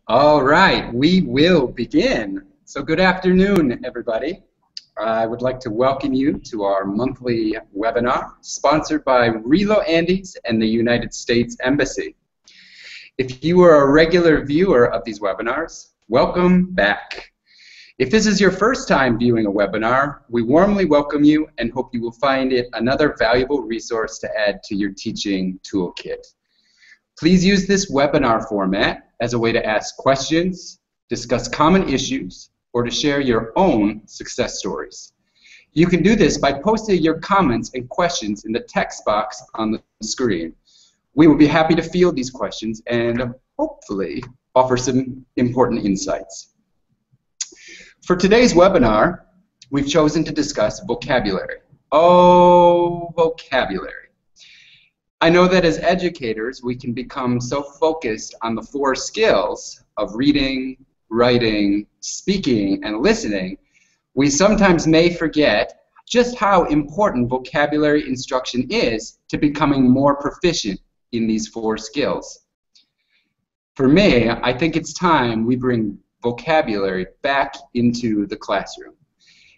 All right, we will begin. So good afternoon, everybody. I would like to welcome you to our monthly webinar sponsored by RELO Andes and the United States Embassy. If you are a regular viewer of these webinars, welcome back. If this is your first time viewing a webinar, we warmly welcome you and hope you will find it another valuable resource to add to your teaching toolkit. Please use this webinar format as a way to ask questions, discuss common issues, or to share your own success stories. You can do this by posting your comments and questions in the text box on the screen. We will be happy to field these questions and hopefully offer some important insights. For today's webinar, we've chosen to discuss vocabulary. Oh, vocabulary. I know that as educators, we can become so focused on the 4 skills of reading, writing, speaking, and listening, we sometimes may forget just how important vocabulary instruction is to becoming more proficient in these 4 skills. For me, I think it's time we bring vocabulary back into the classroom.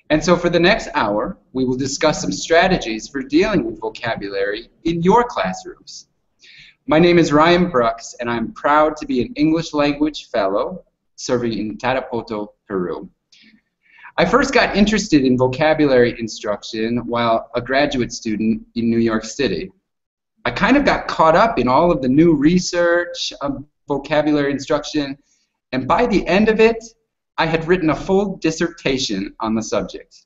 And so for the next hour, we will discuss some strategies for dealing with vocabulary in your classrooms. My name is Ryan Brux, and I'm proud to be an English language fellow serving in Tarapoto, Peru. I first got interested in vocabulary instruction while a graduate student in New York City. I kind of got caught up in all of the new research of vocabulary instruction, and by the end of it, I had written a full dissertation on the subject.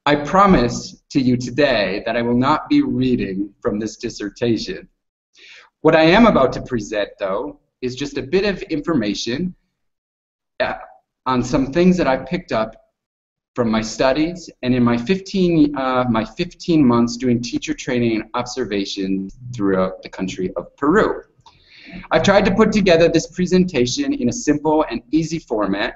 I promise to you today that I will not be reading from this dissertation. What I am about to present, though, is just a bit of information on some things that I picked up from my studies and in my 15 months doing teacher training and observations throughout the country of Peru. I've tried to put together this presentation in a simple and easy format.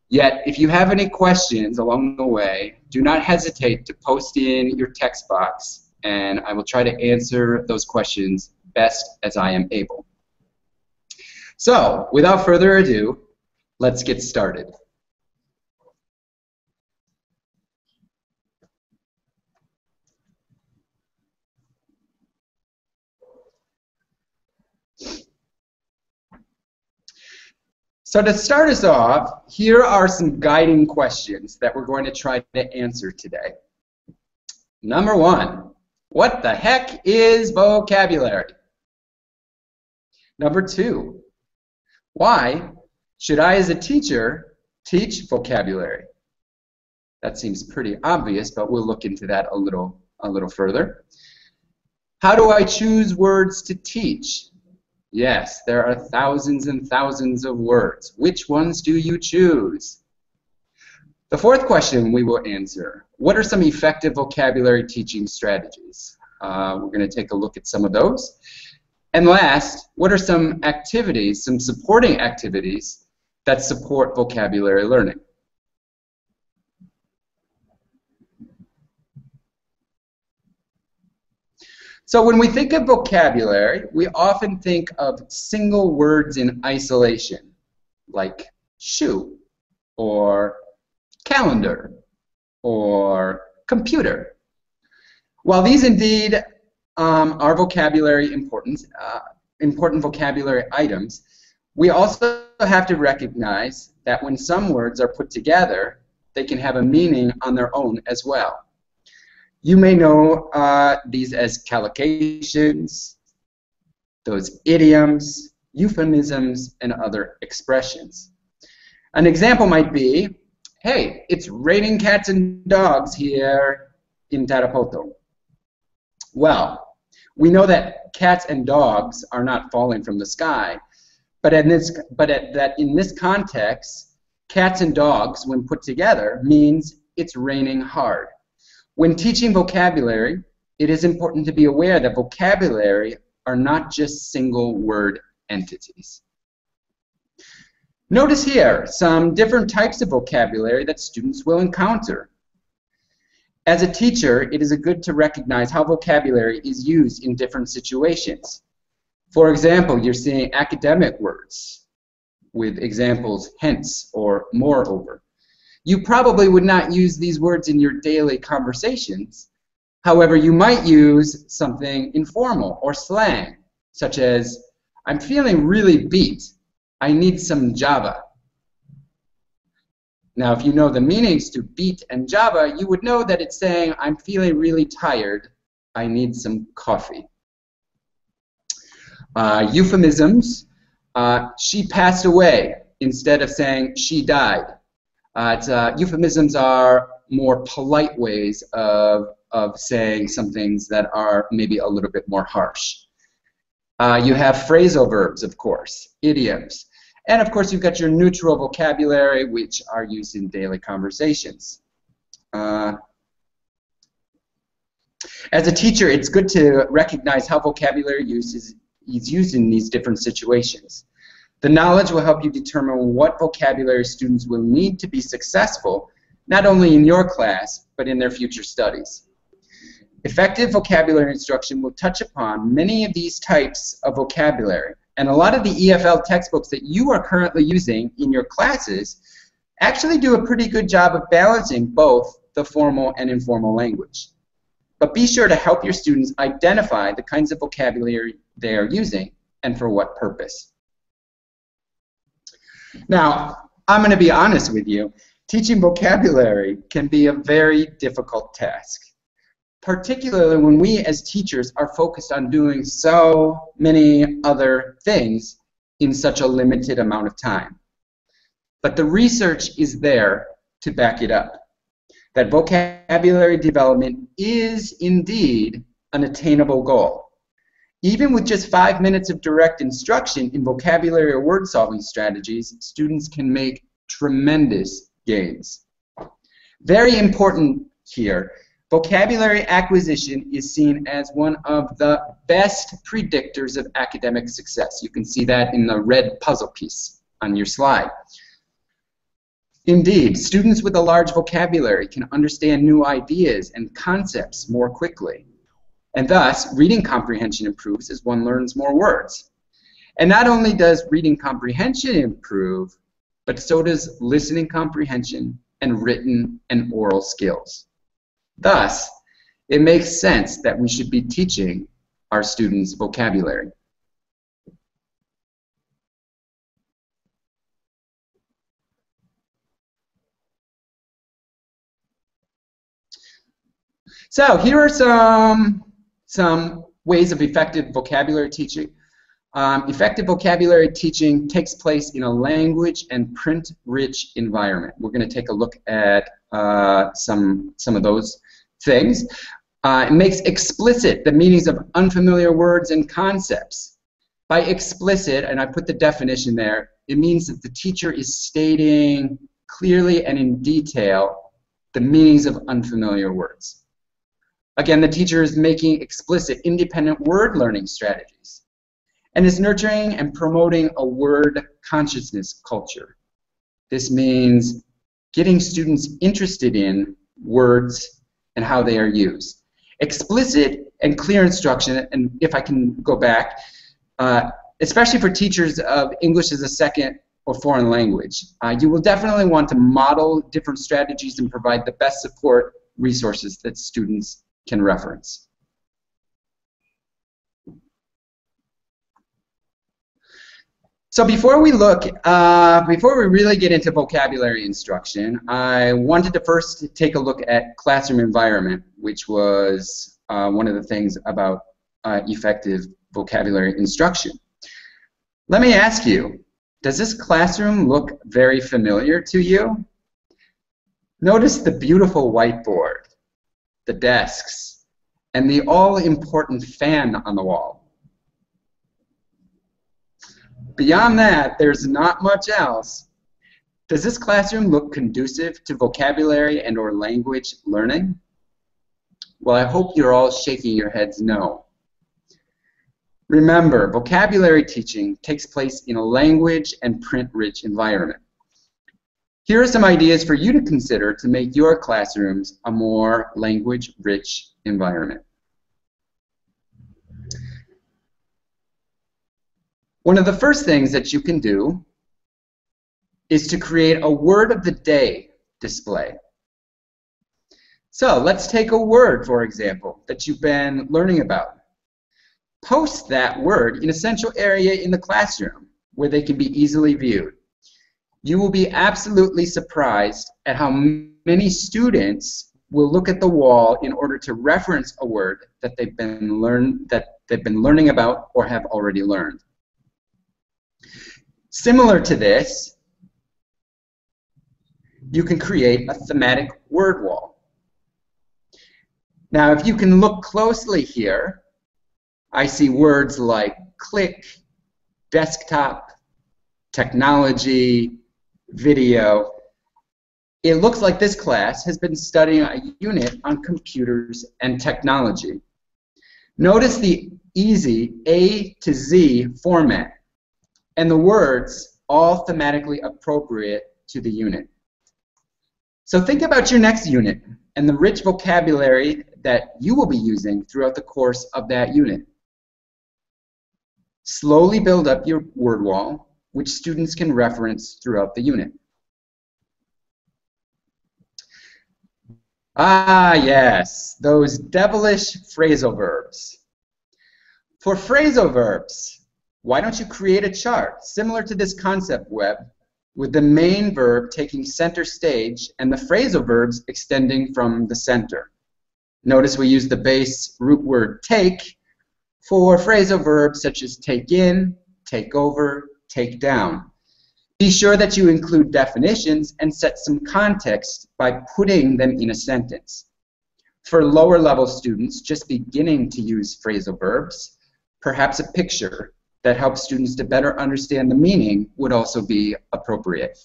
Yet, if you have any questions along the way, do not hesitate to post in your text box, and I will try to answer those questions best as I am able. So, without further ado, let's get started. So to start us off, here are some guiding questions that we're going to try to answer today. Number 1, what the heck is vocabulary? Number 2, why should I as a teacher teach vocabulary? That seems pretty obvious, but we'll look into that a little further. How do I choose words to teach? Yes, there are thousands and thousands of words. Which ones do you choose? The 4th question we will answer, what are some effective vocabulary teaching strategies? We're going to take a look at some of those. And last, what are some activities, some supporting activities that support vocabulary learning? So when we think of vocabulary, we often think of single words in isolation, like shoe, or calendar, or computer. While these indeed are vocabulary important vocabulary items, we also have to recognize that when some words are put together, they can have a meaning on their own as well. You may know these as collocations, those idioms, euphemisms, and other expressions. An example might be, hey, it's raining cats and dogs here in Tarapoto. Well, we know that cats and dogs are not falling from the sky, but in this context, cats and dogs, when put together, means it's raining hard. When teaching vocabulary, it is important to be aware that vocabulary are not just single word entities. Notice here some different types of vocabulary that students will encounter. As a teacher, it is good to recognize how vocabulary is used in different situations. For example, you're seeing academic words, with examples hence or moreover. You probably would not use these words in your daily conversations. However, you might use something informal or slang, such as, I'm feeling really beat. I need some Java. Now, if you know the meanings to beat and Java, you would know that it's saying, I'm feeling really tired. I need some coffee. Euphemisms, she passed away instead of saying she died. Euphemisms are more polite ways of saying some things that are maybe a little bit more harsh. You have phrasal verbs, of course, idioms. And of course, you've got your neutral vocabulary, which are used in daily conversations. As a teacher, it's good to recognize how vocabulary use is used in these different situations. The knowledge will help you determine what vocabulary students will need to be successful, not only in your class, but in their future studies. Effective vocabulary instruction will touch upon many of these types of vocabulary, and a lot of the EFL textbooks that you are currently using in your classes actually do a pretty good job of balancing both the formal and informal language. But be sure to help your students identify the kinds of vocabulary they are using and for what purpose. Now, I'm going to be honest with you. Teaching vocabulary can be a very difficult task, particularly when we as teachers are focused on doing so many other things in such a limited amount of time. But the research is there to back it up, that vocabulary development is indeed an attainable goal. Even with just 5 minutes of direct instruction in vocabulary or word-solving strategies, students can make tremendous gains. Very important here, vocabulary acquisition is seen as one of the best predictors of academic success. You can see that in the red puzzle piece on your slide. Indeed, students with a large vocabulary can understand new ideas and concepts more quickly. And thus, reading comprehension improves as one learns more words. And not only does reading comprehension improve, but so does listening comprehension and written and oral skills. Thus, it makes sense that we should be teaching our students vocabulary. So here are some ways of effective vocabulary teaching. Effective vocabulary teaching takes place in a language and print-rich environment. We're going to take a look at some of those things. It makes explicit the meanings of unfamiliar words and concepts. By explicit, and I put the definition there, it means that the teacher is stating clearly and in detail the meanings of unfamiliar words. Again, the teacher is making explicit independent word learning strategies and is nurturing and promoting a word consciousness culture. This means getting students interested in words and how they are used. Explicit and clear instruction, and if I can go back, especially for teachers of English as a second or foreign language, you will definitely want to model different strategies and provide the best support resources that students can reference. So before we really get into vocabulary instruction, I wanted to first take a look at classroom environment, which was one of the things about effective vocabulary instruction. Let me ask you, does this classroom look very familiar to you? Notice the beautiful whiteboard, the desks, and the all-important fan on the wall. Beyond that, there's not much else. Does this classroom look conducive to vocabulary and or language learning? Well, I hope you're all shaking your heads no. Remember, vocabulary teaching takes place in a language and print-rich environment. Here are some ideas for you to consider to make your classrooms a more language-rich environment. One of the first things that you can do is to create a word of the day display. So let's take a word, for example, that you've been learning about. Post that word in a central area in the classroom where they can be easily viewed. You will be absolutely surprised at how many students will look at the wall in order to reference a word that they've been learning about or have already learned. Similar to this, you can create a thematic word wall. Now, if you can look closely here, I see words like click, desktop, technology, video. It looks like this class has been studying a unit on computers and technology. Notice the easy A to Z format and the words all thematically appropriate to the unit. So think about your next unit and the rich vocabulary that you will be using throughout the course of that unit. Slowly build up your word wall, which students can reference throughout the unit. Ah, yes, those devilish phrasal verbs. For phrasal verbs, why don't you create a chart similar to this concept web with the main verb taking center stage and the phrasal verbs extending from the center. Notice we use the base root word take for phrasal verbs such as take in, take over, take down. Be sure that you include definitions and set some context by putting them in a sentence. For lower level students just beginning to use phrasal verbs, perhaps a picture that helps students to better understand the meaning would also be appropriate.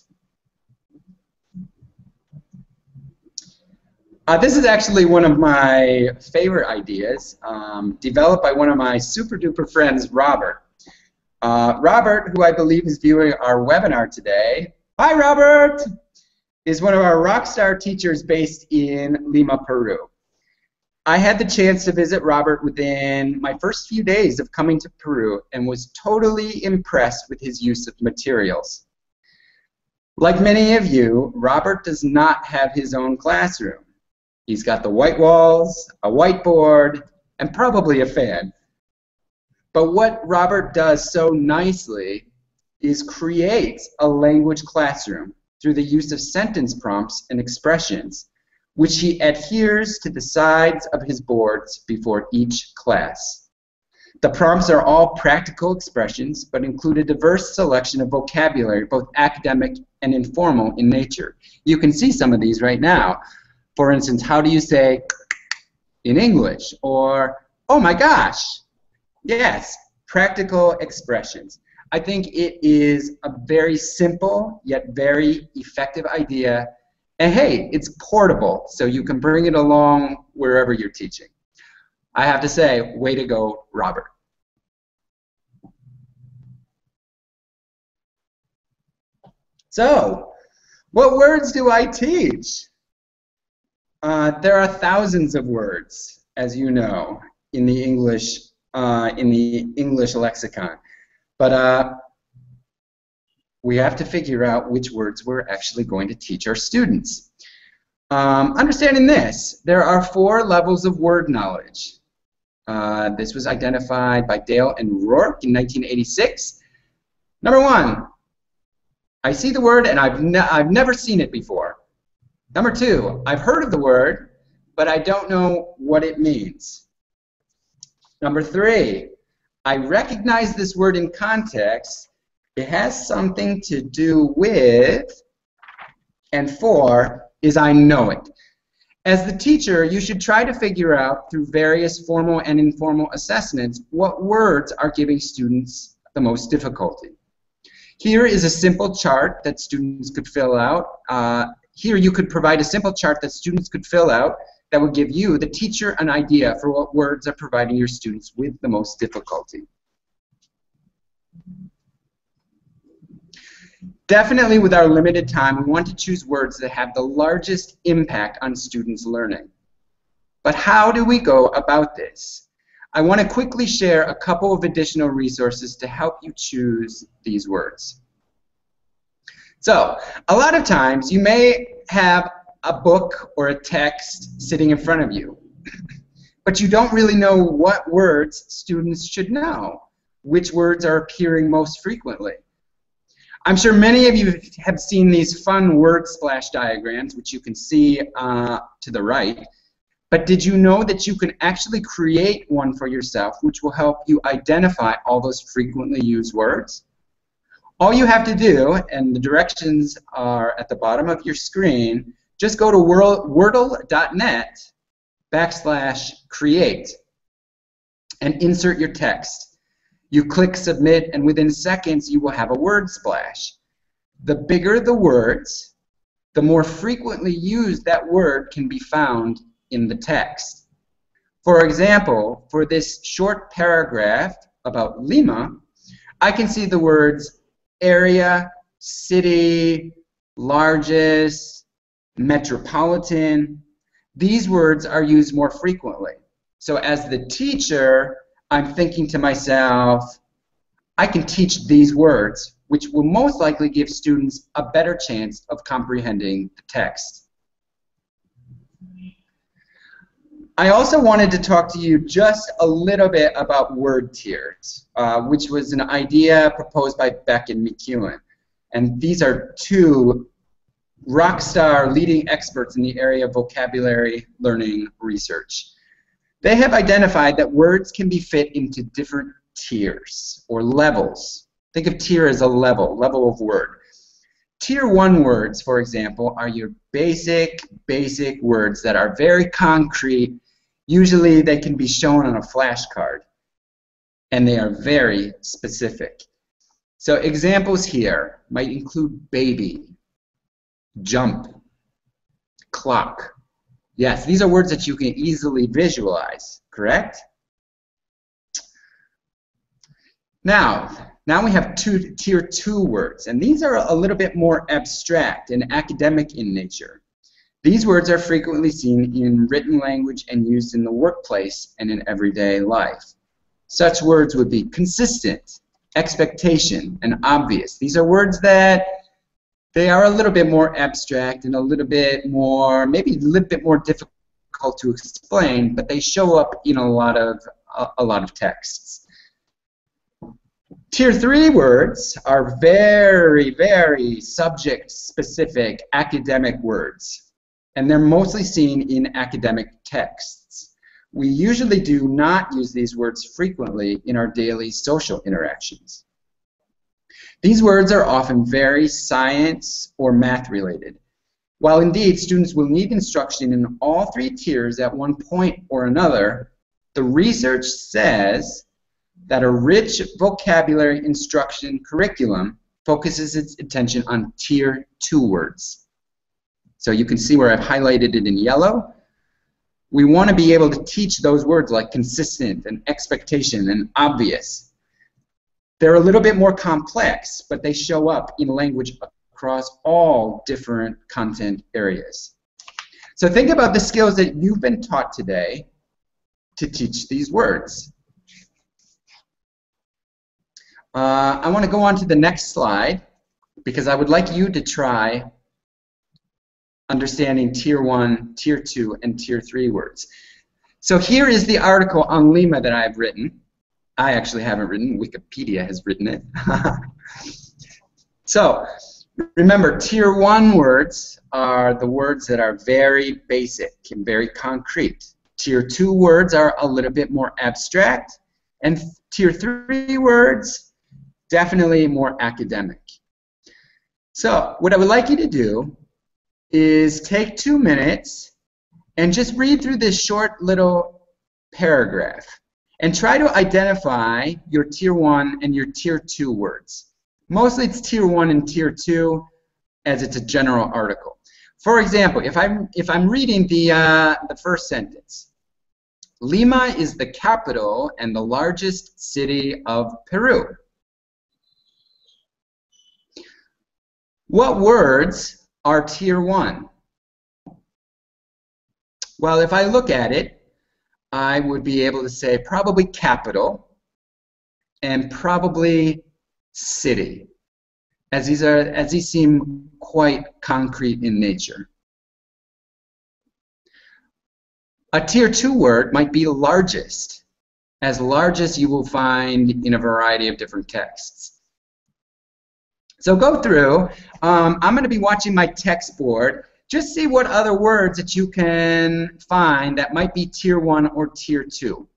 This is actually one of my favorite ideas, developed by one of my super duper friends, Robert. Robert, who I believe is viewing our webinar today, hi Robert, is one of our rock star teachers based in Lima, Peru. I had the chance to visit Robert within my first few days of coming to Peru and was totally impressed with his use of materials. Like many of you, Robert does not have his own classroom. He's got the white walls, a whiteboard, and probably a fan. But what Robert does so nicely is create a language classroom through the use of sentence prompts and expressions, which he adheres to the sides of his boards before each class. The prompts are all practical expressions, but include a diverse selection of vocabulary, both academic and informal in nature. You can see some of these right now. For instance, how do you say in English? Or, oh my gosh. Yes, practical expressions. I think it is a very simple yet very effective idea. And hey, it's portable, so you can bring it along wherever you're teaching. I have to say, way to go, Robert. So, what words do I teach? There are thousands of words, as you know, in the English lexicon. But we have to figure out which words we're actually going to teach our students. Understanding this, there are 4 levels of word knowledge. This was identified by Dale and Rourke in 1986. Number 1, I see the word and I've never seen it before. Number 2, I've heard of the word, but I don't know what it means. Number 3, I recognize this word in context. It has something to do with, and 4 is I know it. As the teacher, you should try to figure out through various formal and informal assessments what words are giving students the most difficulty. Here is a simple chart that students could fill out. Here you could provide a simple chart that students could fill out that would give you, the teacher, an idea for what words are providing your students with the most difficulty. Definitely with our limited time, we want to choose words that have the largest impact on students' learning. But how do we go about this? I want to quickly share a couple of additional resources to help you choose these words. So, a lot of times you may have a book or a text sitting in front of you, but you don't really know what words students should know, which words are appearing most frequently. I'm sure many of you have seen these fun word splash diagrams, which you can see to the right. But did you know that you can actually create one for yourself, which will help you identify all those frequently used words? All you have to do, and the directions are at the bottom of your screen, just go to wordle.net/create and insert your text. You click submit, and within seconds you will have a word splash. The bigger the words, the more frequently used that word can be found in the text. For example, for this short paragraph about Lima, I can see the words area, city, largest, metropolitan. These words are used more frequently. So as the teacher, I'm thinking to myself, I can teach these words, which will most likely give students a better chance of comprehending the text. I also wanted to talk to you just a little bit about word tiers, which was an idea proposed by Beck and McEwen. And these are two rock star leading experts in the area of vocabulary learning research. They have identified that words can be fit into different tiers or levels. Think of tier as a level of word. Tier 1 words, for example, are your basic words that are very concrete. Usually they can be shown on a flashcard, and they are very specific. So examples here might include baby, jump, clock. Yes, these are words that you can easily visualize, correct? Now we have tier 2 words, and these are a little bit more abstract and academic in nature. These words are frequently seen in written language and used in the workplace and in everyday life. Such words would be consistent, expectation, and obvious. These are words that they are a little bit more abstract and a little bit more, maybe a little bit more difficult to explain, but they show up in a lot of texts. Tier 3 words are very subject-specific academic words, and they're mostly seen in academic texts. We usually do not use these words frequently in our daily social interactions. These words are often very science or math related. While indeed students will need instruction in all 3 tiers at one point or another, the research says that a rich vocabulary instruction curriculum focuses its attention on tier 2 words. So you can see where I've highlighted it in yellow. We want to be able to teach those words like consistent and expectation and obvious. They're a little bit more complex, but they show up in language across all different content areas. So think about the skills that you've been taught today to teach these words. I want to go on to the next slide because I would like you to try understanding tier 1, tier 2, and tier 3 words. So here is the article on Lima that I've written. I actually haven't written, Wikipedia has written it. So, remember, tier 1 words are the words that are very basic and very concrete. Tier 2 words are a little bit more abstract, and tier 3 words, definitely more academic. So, what I would like you to do is take 2 minutes and just read through this short little paragraph and try to identify your tier 1 and your tier 2 words. Mostly it's tier 1 and tier 2 as it's a general article. For example, if I'm reading the first sentence, Lima is the capital and the largest city of Peru. What words are tier 1? Well, if I look at it, I would be able to say probably capital and probably city. as these seem quite concrete in nature. A tier 2 word might be largest, as largest you will find in a variety of different texts. So go through. I'm going to be watching my text board. Just see what other words that you can find that might be tier 1 or tier 2.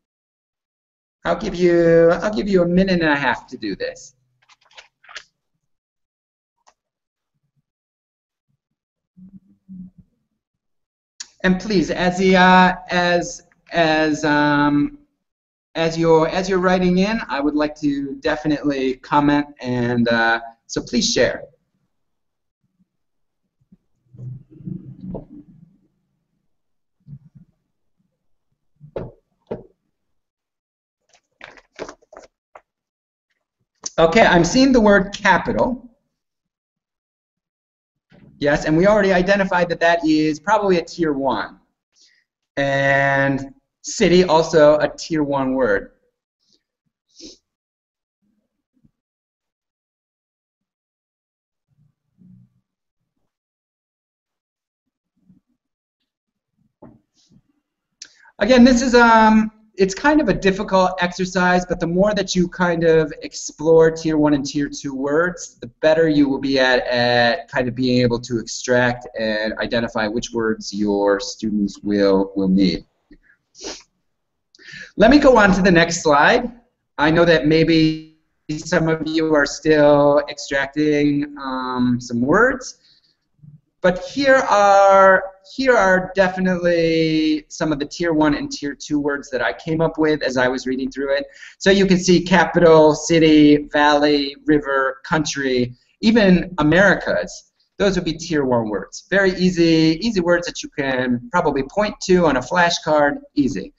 I'll give you a minute and a half to do this. And please, as you're writing in, I would like to definitely comment, and so please share. Okay, I'm seeing the word capital. Yes, and we already identified that that is probably a tier 1. And city, also a tier 1 word. Again, this is it's kind of a difficult exercise, but the more that you kind of explore tier 1 and tier 2 words, the better you will be at kind of being able to extract and identify which words your students will need. Let me go on to the next slide. I know that maybe some of you are still extracting some words, but here are definitely some of the tier 1 and tier 2 words that I came up with as I was reading through it. So you can see capital, city, valley, river, country, even Americas. Those would be tier 1 words. Very easy words that you can probably point to on a flashcard, easy.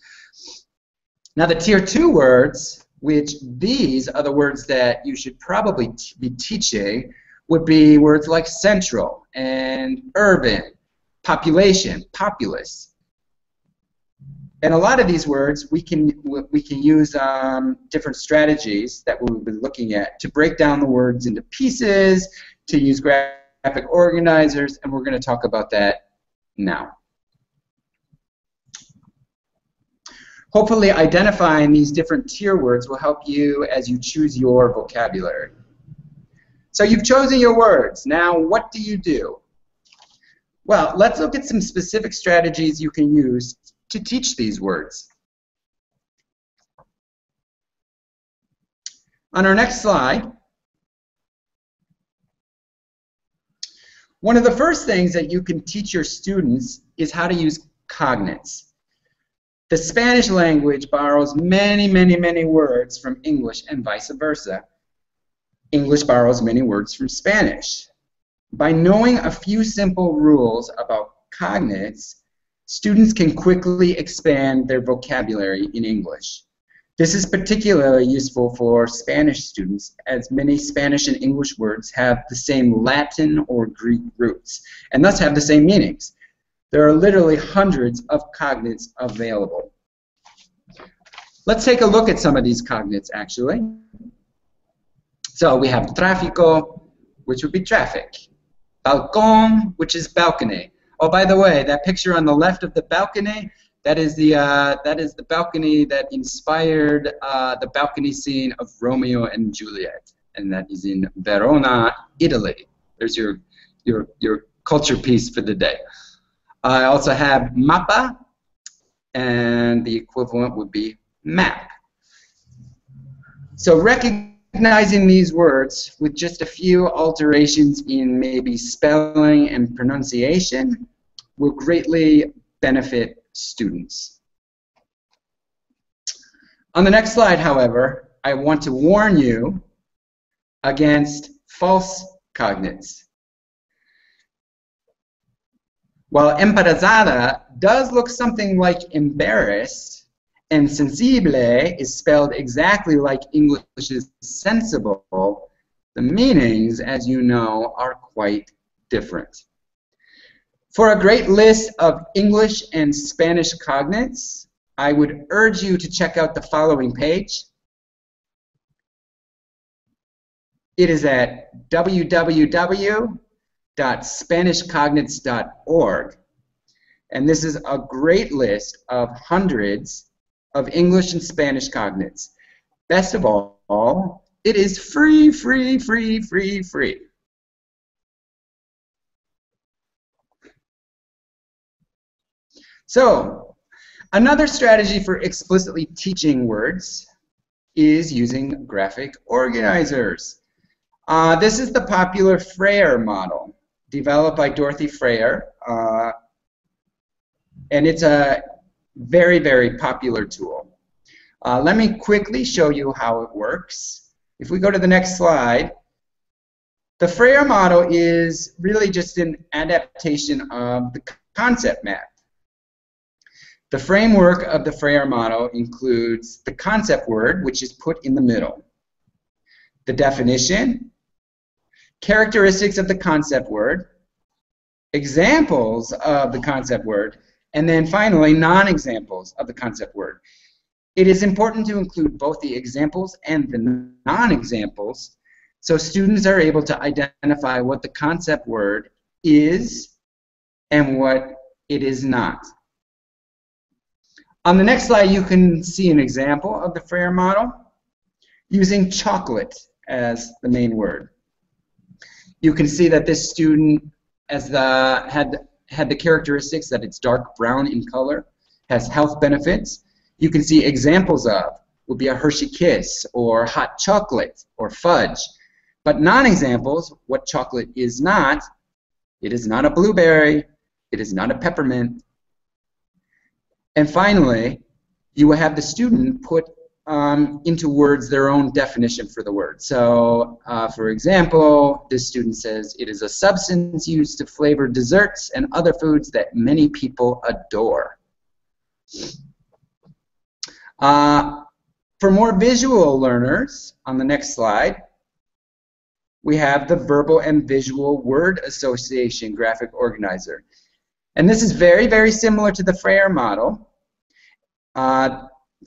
Now the tier 2 words, which these are the words that you should probably be teaching, would be words like central and urban, population, populace. And a lot of these words we can use different strategies that we'll be looking at to break down the words into pieces, to use graphic organizers, and we're going to talk about that now. Hopefully identifying these different tier words will help you as you choose your vocabulary. So you've chosen your words. Now what do? Well, let's look at some specific strategies you can use to teach these words. On our next slide, one of the first things that you can teach your students is how to use cognates. The Spanish language borrows many words from English and vice versa. English borrows many words from Spanish. By knowing a few simple rules about cognates, students can quickly expand their vocabulary in English. This is particularly useful for Spanish students, as many Spanish and English words have the same Latin or Greek roots, and thus have the same meanings. There are literally hundreds of cognates available. Let's take a look at some of these cognates, actually. So we have tráfico, which would be traffic. Balcón, which is balcony. Oh, by the way, that picture on the left of the balcony, that is the balcony that inspired the balcony scene of Romeo and Juliet, and that is in Verona, Italy. There's your culture piece for the day. I also have mapa, and the equivalent would be map. So recognizing these words with just a few alterations in maybe spelling and pronunciation will greatly benefit students. On the next slide, however, I want to warn you against false cognates. While embarazada does look something like embarrassed, and sensible is spelled exactly like English's sensible, the meanings, as you know, are quite different. For a great list of English and Spanish cognates, I would urge you to check out the following page. It is at www.spanishcognates.org. And this is a great list of hundreds of English and Spanish cognates. Best of all, it is free, free, free, free, free. So, another strategy for explicitly teaching words is using graphic organizers. This is the popular Freire model, developed by Dorothy Freire, and it's a very, very popular tool. Let me quickly show you how it works. If we go to the next slide, the Freire model is really just an adaptation of the concept map. The framework of the Freire model includes the concept word, which is put in the middle, the definition, characteristics of the concept word, examples of the concept word, and then finally non-examples of the concept word. It is important to include both the examples and the non-examples so students are able to identify what the concept word is and what it is not. On the next slide, you can see an example of the Freire model using chocolate as the main word. You can see that this student had the characteristics that it's dark brown in color, has health benefits. You can see examples of would be a Hershey Kiss or hot chocolate or fudge. But non-examples, what chocolate is not, it is not a blueberry, it is not a peppermint. And finally, you will have the student put into words their own definition for the word. So, for example, this student says, it is a substance used to flavor desserts and other foods that many people adore. For more visual learners, on the next slide, we have the verbal and visual word association graphic organizer. And this is very, very similar to the Freire model.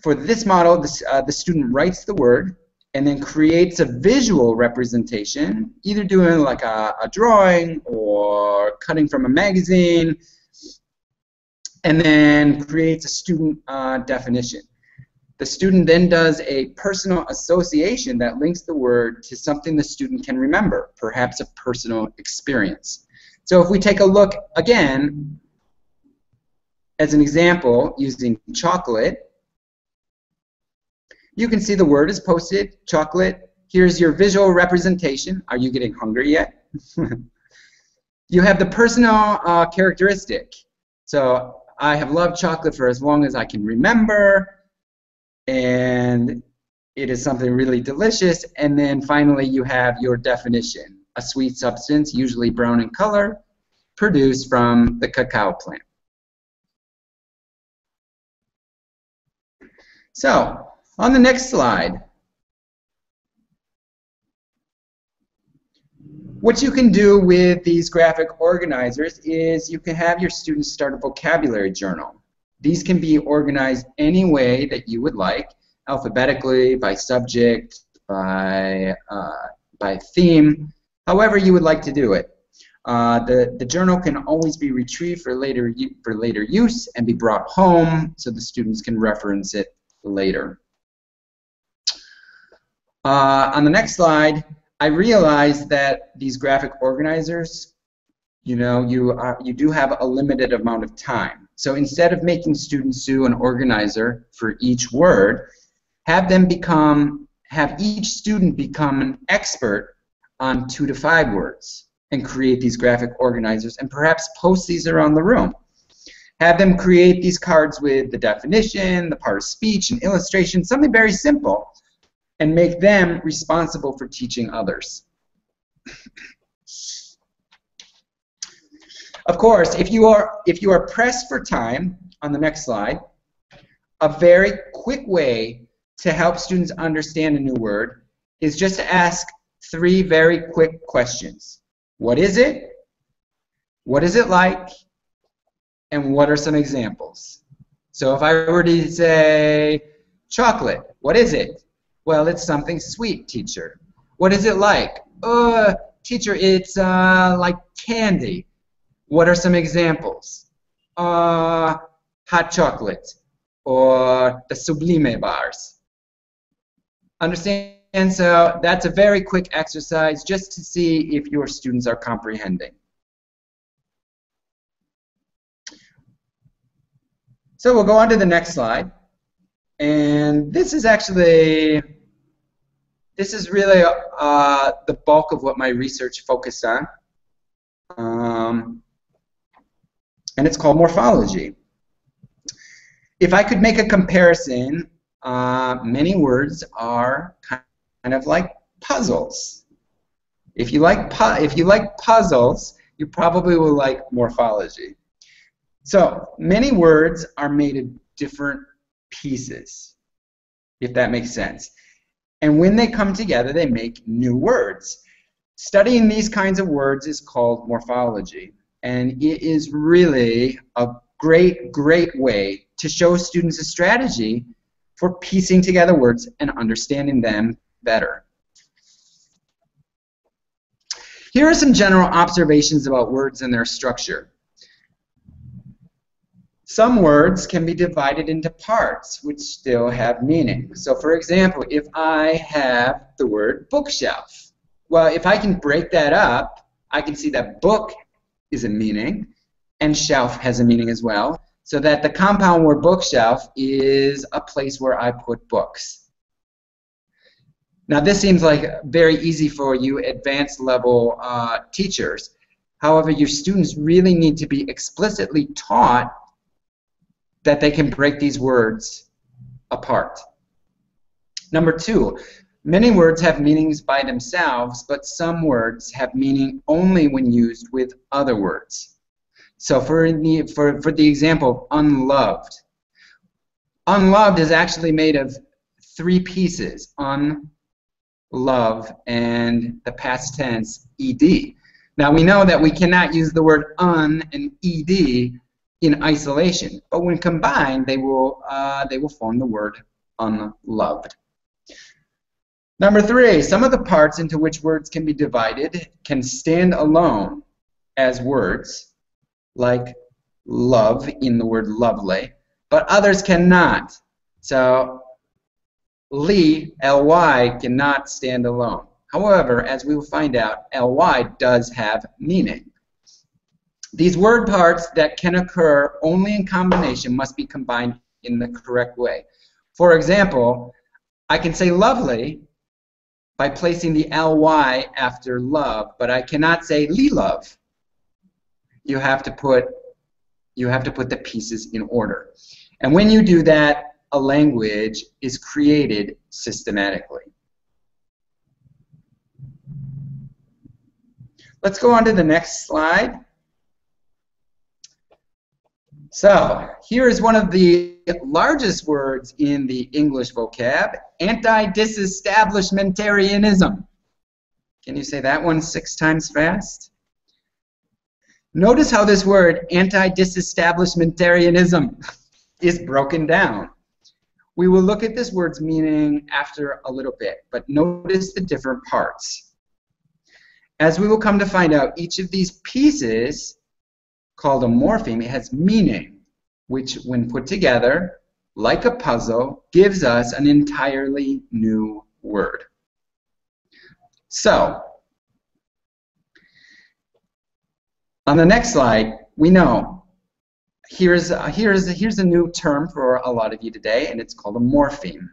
For this model, the student writes the word and then creates a visual representation, either doing like a drawing or cutting from a magazine, and then creates a student definition. The student then does a personal association that links the word to something the student can remember, perhaps a personal experience. So if we take a look again, as an example, using chocolate, you can see the word is posted, chocolate. Here's your visual representation. Are you getting hungry yet? You have the personal characteristic. So I have loved chocolate for as long as I can remember, and it is something really delicious. And then finally you have your definition, a sweet substance, usually brown in color, produced from the cacao plant. So, on the next slide, what you can do with these graphic organizers is you can have your students start a vocabulary journal. These can be organized any way that you would like, alphabetically, by subject, by theme, however you would like to do it. The journal can always be retrieved for later use and be brought home so the students can reference it later. On the next slide, I realized that these graphic organizers, you do have a limited amount of time. So instead of making students do an organizer for each word, have each student become an expert on 2 to 5 words and create these graphic organizers and perhaps post these around the room. Have them create these cards with the definition, the part of speech, and illustration, something very simple, and make them responsible for teaching others. Of course, if you are pressed for time, on the next slide, a very quick way to help students understand a new word is just to ask 3 very quick questions. What is it? What is it like? And what are some examples? So if I were to say chocolate, what is it? Well, it's something sweet, teacher. What is it like? Teacher, it's like candy. What are some examples? Hot chocolate or the Sublime bars. Understand? So that's a very quick exercise just to see if your students are comprehending. So we'll go on to the next slide. And this is really the bulk of what my research focused on. And it's called morphology. If I could make a comparison, many words are kind of like puzzles. If you like puzzles, you probably will like morphology. So many words are made of different pieces, if that makes sense. And when they come together, they make new words. Studying these kinds of words is called morphology, and it is really a great way to show students a strategy for piecing together words and understanding them better. Here are some general observations about words and their structure. Some words can be divided into parts which still have meaning. So for example, if I have the word bookshelf, well, if I can break that up, I can see that book is a meaning and shelf has a meaning as well, so that the compound word bookshelf is a place where I put books. Now this seems like very easy for you advanced level teachers. However, your students really need to be explicitly taught that they can break these words apart. Number two, many words have meanings by themselves, but some words have meaning only when used with other words. So for the example of unloved, unloved is actually made of three pieces: un, love, and the past tense ed. Now we know that we cannot use the word un and ed in isolation, but when combined, they will form the word unloved. Number three, some of the parts into which words can be divided can stand alone as words, like love in the word lovely, but others cannot. So ly cannot stand alone. However, as we will find out, ly does have meaning. These word parts that can occur only in combination must be combined in the correct way. For example, I can say lovely by placing the ly after love, but I cannot say love. You have to put the pieces in order. And when you do that, a language is created systematically. Let's go on to the next slide. So here is one of the largest words in the English vocab: anti-disestablishmentarianism. Can you say that one 6 times fast? Notice how this word anti-disestablishmentarianism is broken down. We will look at this word's meaning after a little bit, but notice the different parts. As we will come to find out, each of these pieces, called a morpheme, it has meaning, which when put together, like a puzzle, gives us an entirely new word. So, on the next slide, we know here's a new term for a lot of you today, and it's called a morpheme.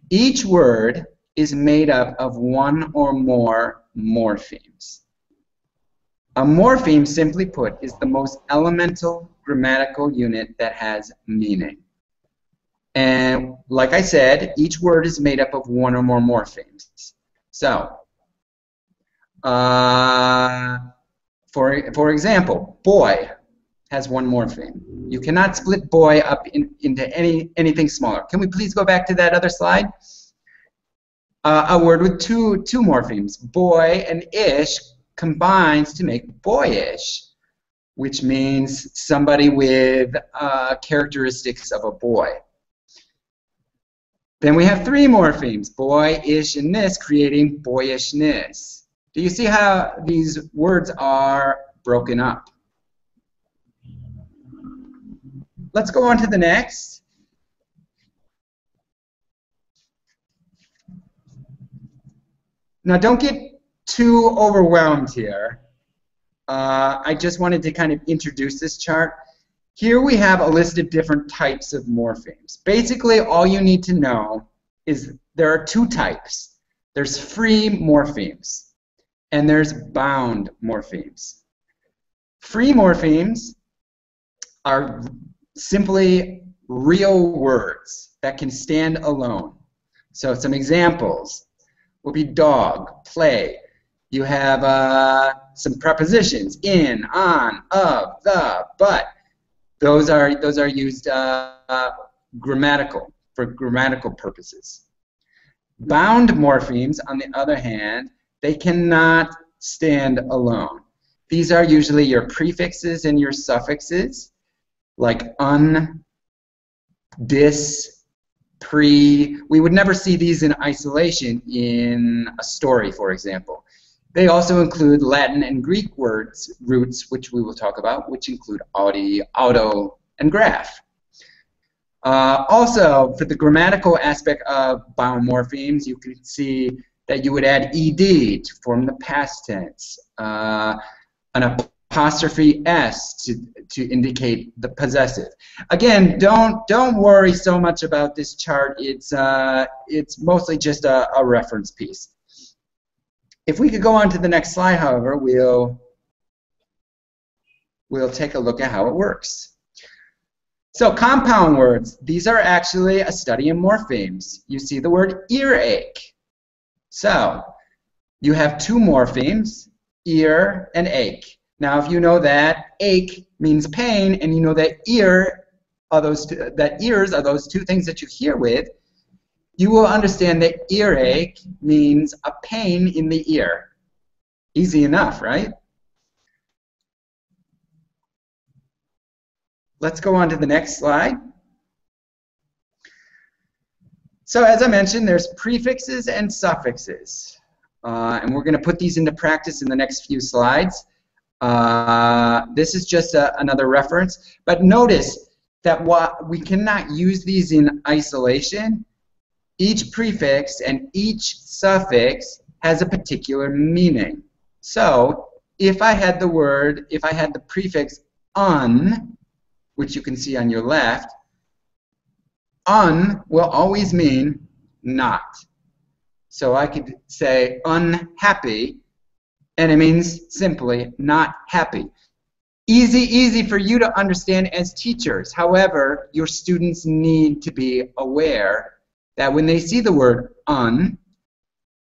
Each word is made up of one or more morphemes. A morpheme, simply put, is the most elemental grammatical unit that has meaning. And like I said, each word is made up of one or more morphemes. So, for example, boy has one morpheme. You cannot split boy up into anything smaller. Can we please go back to that other slide? A word with two morphemes, boy and ish, combines to make boyish, which means somebody with characteristics of a boy. Then we have three morphemes, boyish and ness, creating boyishness. Do you see how these words are broken up? Let's go on to the next. Now, don't get too overwhelmed here. I just wanted to kind of introduce this chart. Here we have a list of different types of morphemes. Basically, all you need to know is there are two types. There's free morphemes, and there's bound morphemes. Free morphemes are simply real words that can stand alone. So some examples will be dog, play. You have some prepositions, in, on, of, the, but. Those are used for grammatical purposes. Bound morphemes, on the other hand, they cannot stand alone. These are usually your prefixes and your suffixes, like un, dis, pre. We would never see these in isolation in a story, for example. They also include Latin and Greek roots, which we will talk about, which include audi, auto, and graph. Also, for the grammatical aspect of bound morphemes, you can see that you would add ed to form the past tense, an apostrophe s to indicate the possessive. Again, don't worry so much about this chart. It's mostly just a reference piece. If we could go on to the next slide, however, we'll take a look at how it works. So compound words, these are actually a study in morphemes. You see the word earache. So you have two morphemes, ear and ache. Now if you know that ache means pain, and you know that ears are those two things that you hear with, you will understand that earache means a pain in the ear. Easy enough, right? Let's go on to the next slide. So as I mentioned, there's prefixes and suffixes. And we're going to put these into practice in the next few slides. This is just another reference. But notice that we cannot use these in isolation. Each prefix and each suffix has a particular meaning. So if I had the prefix un, which you can see on your left, un will always mean not. So I could say unhappy, and it means simply not happy. Easy for you to understand as teachers. However, your students need to be aware that when they see the word un,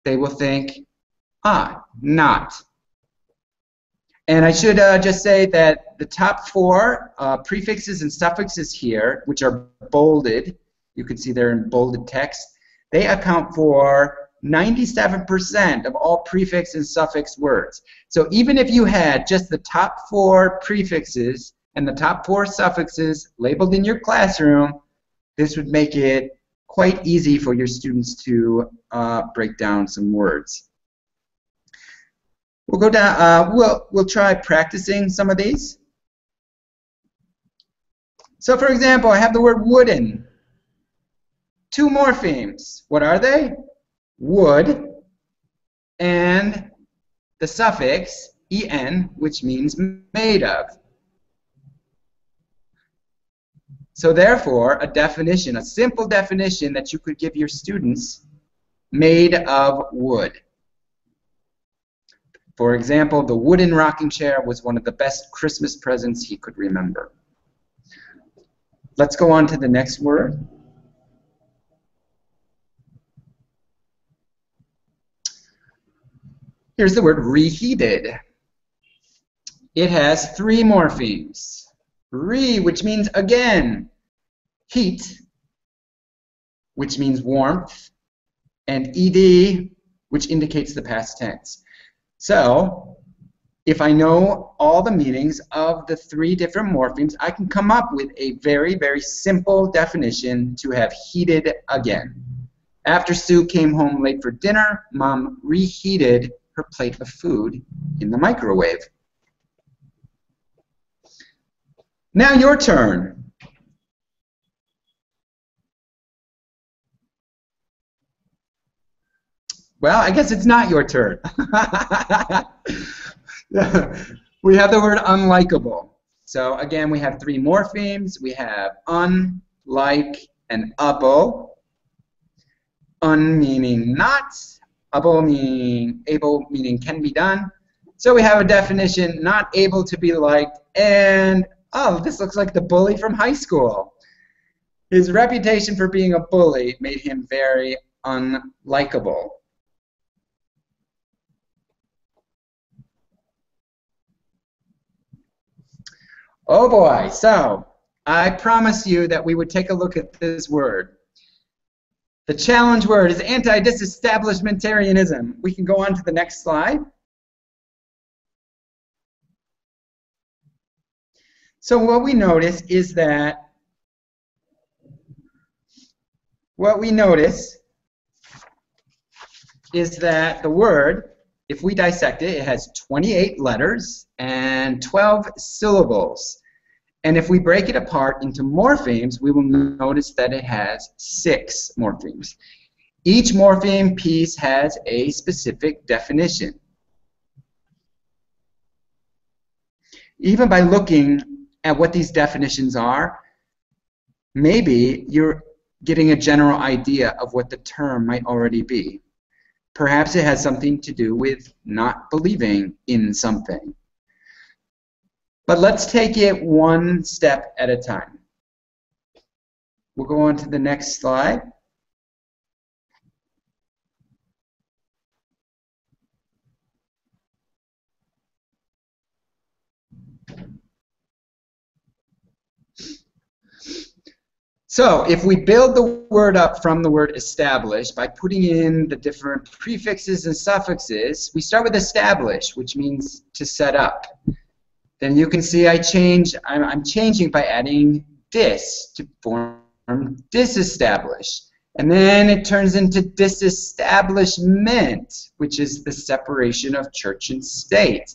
they will think, not. And I should just say that the top four prefixes and suffixes here, which are bolded, you can see they're in bolded text, they account for 97% of all prefix and suffix words. So even if you had just the top four prefixes and the top four suffixes labeled in your classroom, this would make it quite easy for your students to break down some words. We'll go down. We'll try practicing some of these. So, for example, I have the word wooden. Two morphemes. What are they? Wood and the suffix en, which means made of. So therefore, a definition, a simple definition that you could give your students, made of wood. For example, the wooden rocking chair was one of the best Christmas presents he could remember. Let's go on to the next word. Here's the word reheated. It has three morphemes. Re, which means again. Heat, which means warmth. And ed, which indicates the past tense. So, if I know all the meanings of the three different morphemes, I can come up with a very, very simple definition to have heated again. After Sue came home late for dinner, Mom reheated her plate of food in the microwave. Now your turn. Well, I guess it's not your turn. We have the word unlikable. So again, we have three morphemes. We have un, like, and able. Un meaning not, able meaning can be done. So we have a definition, not able to be liked, and oh, this looks like the bully from high school. His reputation for being a bully made him very unlikable. Oh boy, so I promised you that we would take a look at this word. The challenge word is anti-disestablishmentarianism. We can go on to the next slide. So what we notice is that the word, if we dissect it, it has 28 letters and 12 syllables. And if we break it apart into morphemes, we will notice that it has 6 morphemes. Each morpheme piece has a specific definition. Even by looking at what these definitions are, maybe you're getting a general idea of what the term might already be. Perhaps it has something to do with not believing in something. But let's take it one step at a time. We'll go on to the next slide. So if we build the word up from the word established by putting in the different prefixes and suffixes, we start with establish, which means to set up. Then you can see I'm changing by adding dis to form disestablish. And then it turns into disestablishment, which is the separation of church and state.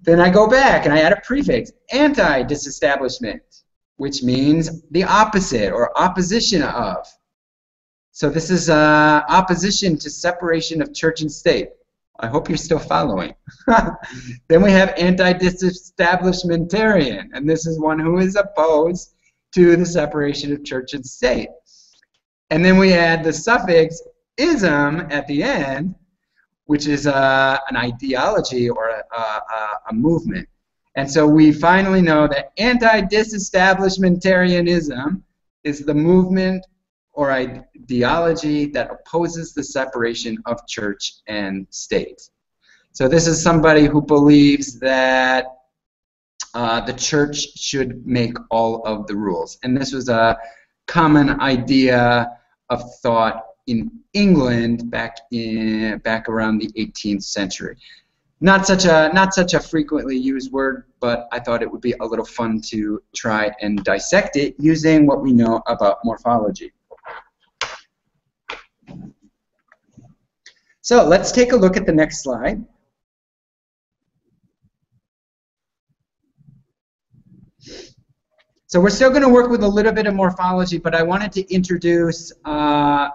Then I go back and I add a prefix, anti-disestablishment, which means the opposite or opposition of. So this is opposition to separation of church and state. I hope you're still following. Then we have anti-disestablishmentarian, and this is one who is opposed to the separation of church and state. And then we add the suffix ism at the end, which is an ideology or a movement. And so we finally know that anti-disestablishmentarianism is the movement or ideology that opposes the separation of church and state. So this is somebody who believes that the church should make all of the rules. And this was a common idea of thought in England back around the 18th century. Not such a frequently used word, but I thought it would be a little fun to try and dissect it using what we know about morphology. So let's take a look at the next slide. So we're still going to work with a little bit of morphology, but I wanted to introduce some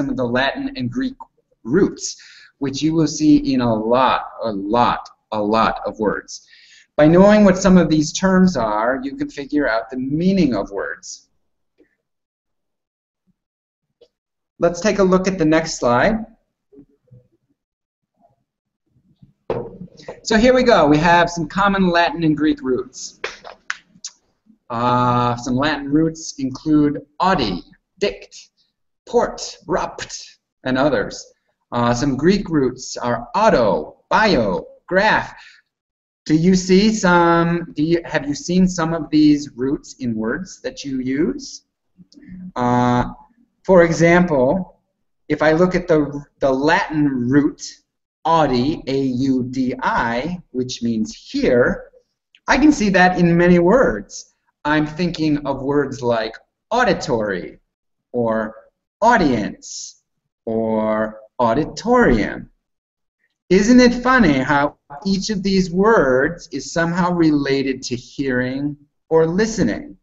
of the Latin and Greek roots, which you will see in a lot of words. By knowing what some of these terms are, you can figure out the meaning of words. Let's take a look at the next slide. So here we go. We have some common Latin and Greek roots. Some Latin roots include audi, dict, port, rupt, and others. Some Greek roots are auto, bio, graph. Have you seen some of these roots in words that you use? For example, if I look at the Latin root audi, A-U-D-I, which means here, I can see that in many words. I'm thinking of words like auditory, or audience, or auditorium. Isn't it funny how each of these words is somehow related to hearing or listening?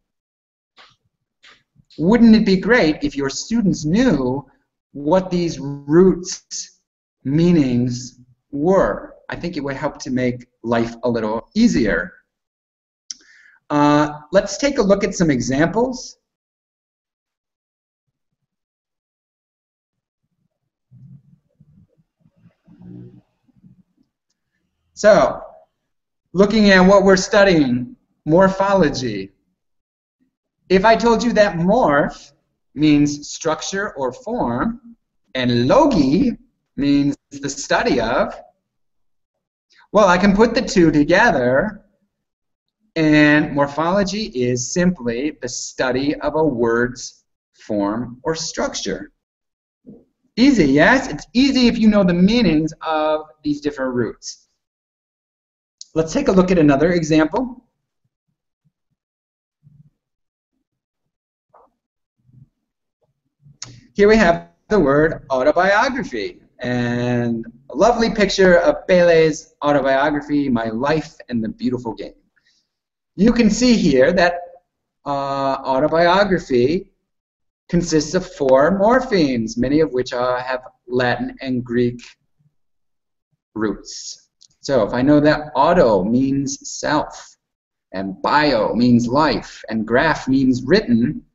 Wouldn't it be great if your students knew what these roots meanings were? I think it would help to make life a little easier. Let's take a look at some examples. So, looking at what we're studying, morphology. If I told you that morph means structure or form, and logi means the study of, well, I can put the two together, and morphology is simply the study of a word's form or structure. Easy, yes? It's easy if you know the meanings of these different roots. Let's take a look at another example. Here we have the word autobiography, and a lovely picture of Pele's autobiography, My Life and the Beautiful Game. You can see here that autobiography consists of 4 morphemes, many of which have Latin and Greek roots. So if I know that auto means self, and bio means life, and graph means written,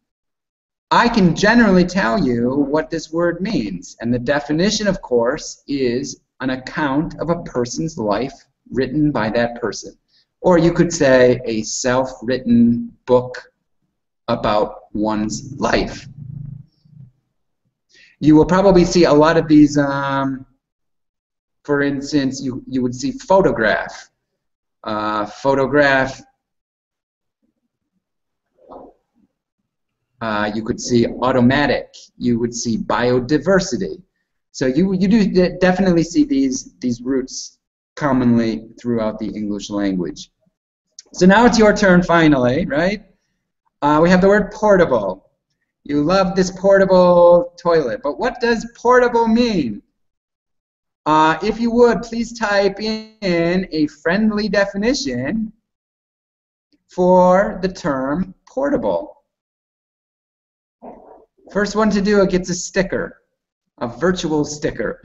I can generally tell you what this word means. And the definition, of course, is an account of a person's life written by that person. Or you could say a self-written book about one's life. You will probably see a lot of these, for instance, you would see photograph. You could see automatic. You would see biodiversity. So you do definitely see these roots commonly throughout the English language. So now it's your turn finally, right? We have the word portable. You love this portable toilet, but what does portable mean? If you would, please type in a friendly definition for the term portable. First one to do it gets a sticker, a virtual sticker.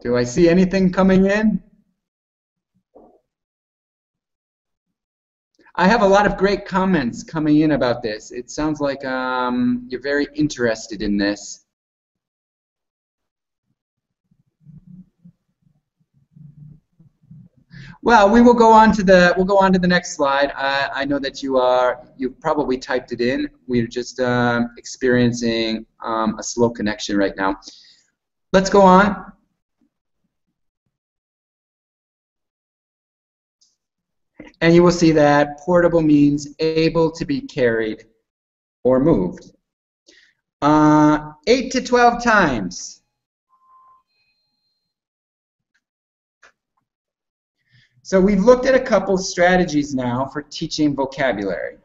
Do I see anything coming in? I have a lot of great comments coming in about this. It sounds like you're very interested in this. Well, we will go on to the next slide. I know that you've probably typed it in. We're just experiencing a slow connection right now. Let's go on. And you will see that portable means able to be carried or moved. 8 to 12 times. So we've looked at a couple strategies now for teaching vocabulary.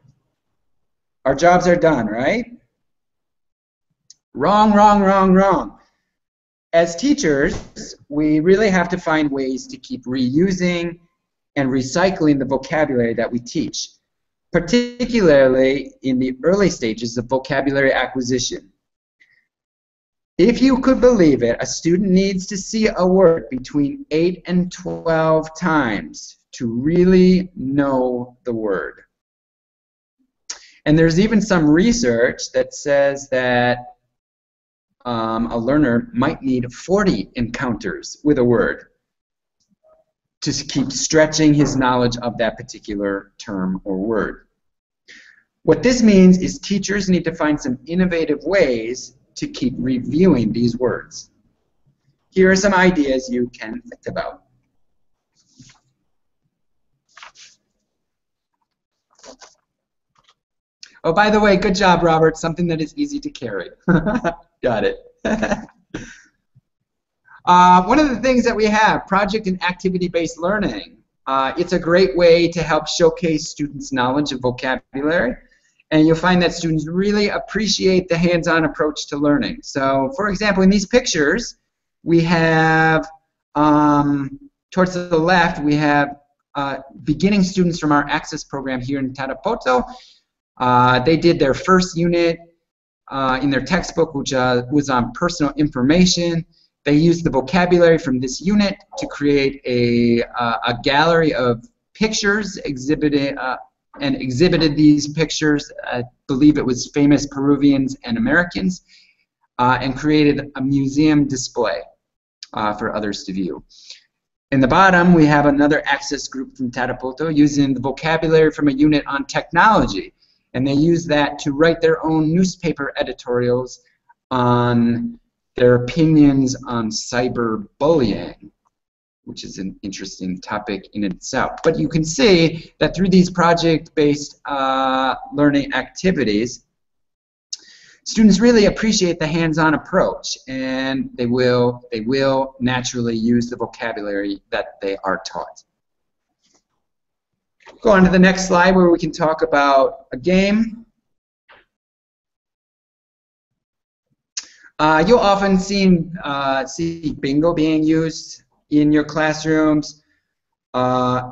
Our jobs are done, right? Wrong, wrong, wrong, wrong. As teachers, we really have to find ways to keep reusing and recycling the vocabulary that we teach, particularly in the early stages of vocabulary acquisition. If you could believe it, a student needs to see a word between 8 and 12 times to really know the word. And there's even some research that says that a learner might need 40 encounters with a word to keep stretching his knowledge of that particular term or word. What this means is teachers need to find some innovative ways to keep reviewing these words. Here are some ideas you can think about. Oh, by the way, good job, Robert. Something that is easy to carry. Got it. One of the things that we have, project and activity-based learning. It's a great way to help showcase students' knowledge of vocabulary, and you'll find that students really appreciate the hands-on approach to learning. So, for example, in these pictures, we have, towards the left, we have beginning students from our Access program here in Tarapoto. They did their first unit in their textbook, which was on personal information. They used the vocabulary from this unit to create a gallery of pictures exhibited these pictures. I believe it was famous Peruvians and Americans, and created a museum display for others to view. In the bottom, we have another Access group from Tarapoto using the vocabulary from a unit on technology, and they use that to write their own newspaper editorials on their opinions on cyberbullying, which is an interesting topic in itself. But you can see that through these project-based learning activities, students really appreciate the hands-on approach, and they will naturally use the vocabulary that they are taught. Go on to the next slide where we can talk about a game. You'll often see bingo being used in your classrooms. To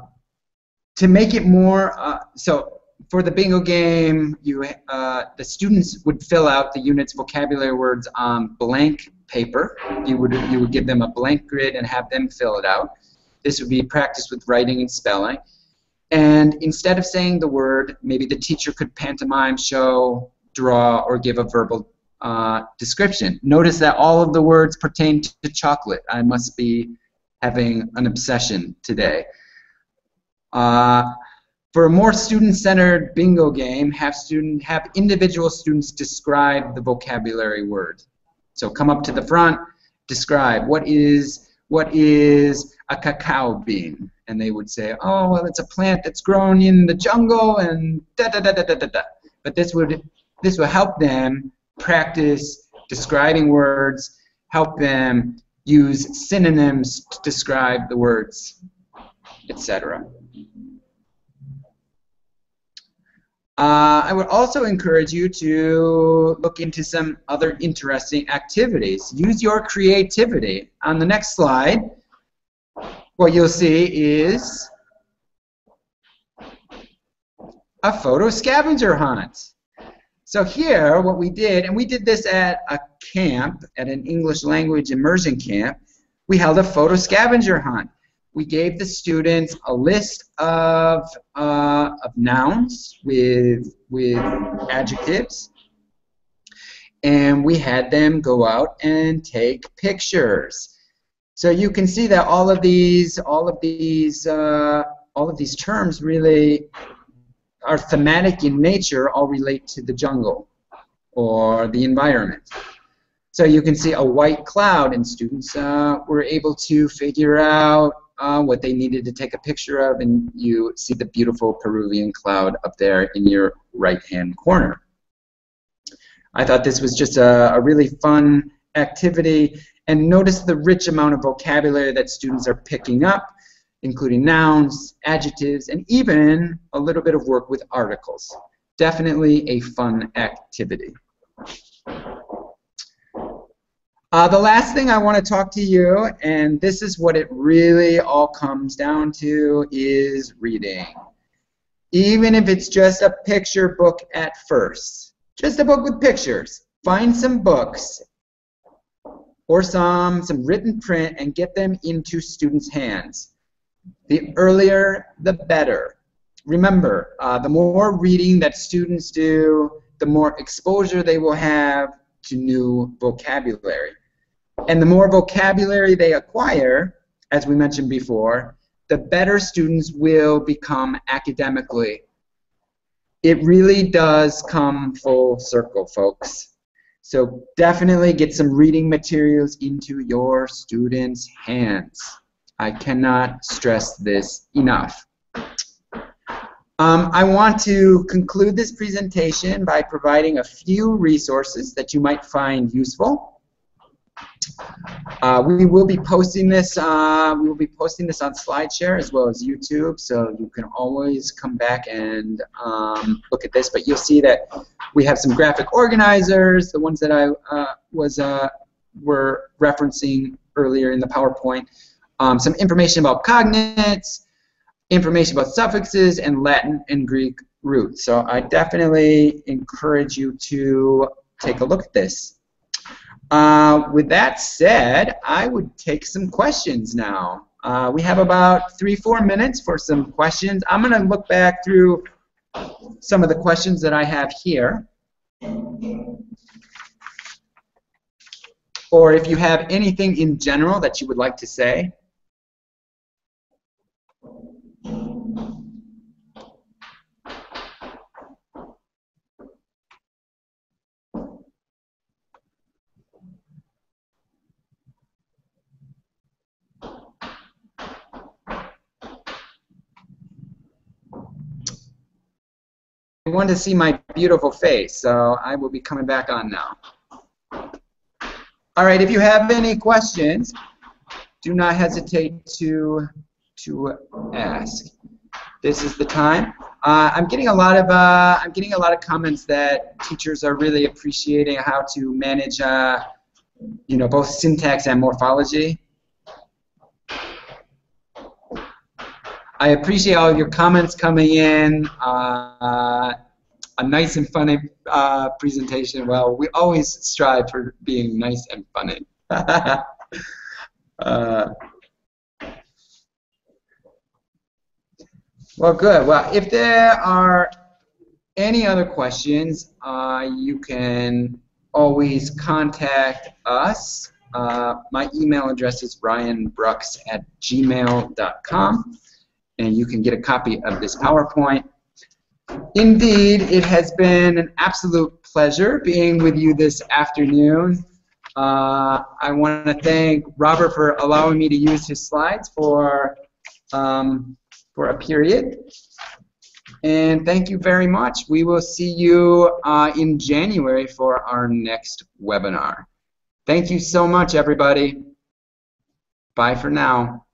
make it more, so for the bingo game, the students would fill out the unit's vocabulary words on blank paper. You would give them a blank grid and have them fill it out. This would be practice with writing and spelling. And instead of saying the word, maybe the teacher could pantomime, show, draw, or give a verbal description. Notice that all of the words pertain to chocolate. I must be having an obsession today. For a more student-centered bingo game, have individual students describe the vocabulary word. So come up to the front, describe what is a cacao bean, and they would say, oh, well, it's a plant that's grown in the jungle, and da da da da da da da. But this will help them practice describing words, help them use synonyms to describe the words, etc. I would also encourage you to look into some other interesting activities. Use your creativity. On the next slide, what you'll see is a photo scavenger hunt. So here, what we did, and we did this at a camp, at an English language immersion camp, we held a photo scavenger hunt. We gave the students a list of nouns with adjectives, and we had them go out and take pictures. So you can see that all of these terms really are thematic in nature, all relate to the jungle or the environment. So you can see a white cloud, and students were able to figure out what they needed to take a picture of, and you see the beautiful Peruvian cloud up there in your right-hand corner. I thought this was just a really fun activity, and notice the rich amount of vocabulary that students are picking up, including nouns, adjectives, and even a little bit of work with articles. Definitely a fun activity. The last thing I want to talk to you, and this is what it really all comes down to, is reading. Even if it's just a picture book at first. Just a book with pictures. Find some books or some written print and get them into students' hands. The earlier, the better. Remember, the more reading that students do, the more exposure they will have to new vocabulary. And the more vocabulary they acquire, as we mentioned before, the better students will become academically. It really does come full circle, folks. So definitely get some reading materials into your students' hands. I cannot stress this enough. I want to conclude this presentation by providing a few resources that you might find useful. We will be posting this. We will be posting this on SlideShare as well as YouTube, so you can always come back and look at this. But you'll see that we have some graphic organizers, the ones that I were referencing earlier in the PowerPoint. Some information about cognates, information about suffixes, and Latin and Greek roots. So I definitely encourage you to take a look at this. With that said, I would take some questions now. We have about 3-4 minutes for some questions. I'm going to look back through some of the questions that I have here. Or if you have anything in general that you would like to say. I want to see my beautiful face, so I will be coming back on now. All right, if you have any questions, do not hesitate to ask. This is the time. I'm getting a lot of comments that teachers are really appreciating how to manage, you know, both syntax and morphology. I appreciate all of your comments coming in. A nice and funny presentation. Well, we always strive for being nice and funny. Well, good. Well, if there are any other questions, you can always contact us. My email address is ryanbrux@gmail.com. And you can get a copy of this PowerPoint. Indeed, it has been an absolute pleasure being with you this afternoon. I want to thank Robert for allowing me to use his slides for a period. And thank you very much. We will see you in January for our next webinar. Thank you so much, everybody. Bye for now.